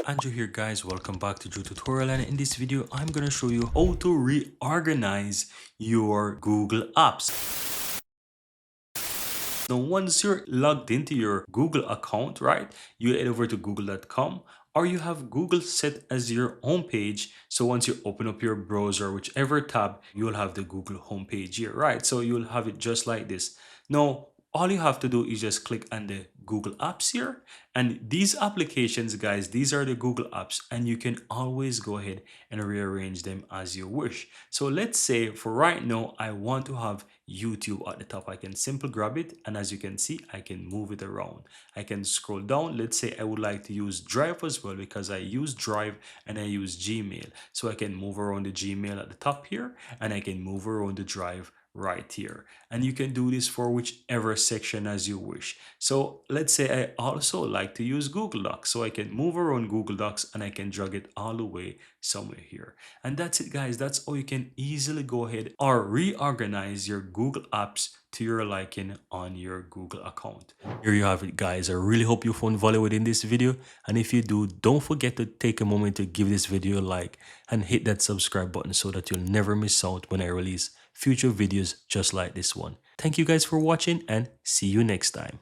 Andrew here guys, welcome back to Drew Tutorial, and in this video I'm gonna show you how to reorganize your Google Apps. Now once you're logged into your Google account, right, you head over to google.com, or you have Google set as your home page. So once you open up your browser, whichever tab, you'll have the Google homepage here, right? So you'll have it just like this. Now all you have to do is just click on the Google Apps here, and these applications, guys, these are the Google Apps, and you can always go ahead and rearrange them as you wish. So let's say for right now I want to have YouTube at the top. I can simply grab it, and as you can see, I can move it around. I can scroll down. Let's say I would like to use Drive as well, because I use Drive and I use Gmail. So I can move around the Gmail at the top here, and I can move around the Drive right here, and you can do this for whichever section as you wish. So let's say I also like to use Google Docs, so I can move around Google Docs and I can drag it all the way somewhere here. And that's it, guys. That's how you can easily go ahead or reorganize your Google Apps to your liking on your Google account. Here you have it, guys. I really hope you found value within this video, and if you do, don't forget to take a moment to give this video a like and hit that subscribe button so that you'll never miss out when I release future videos just like this one. Thank you guys for watching, and see you next time.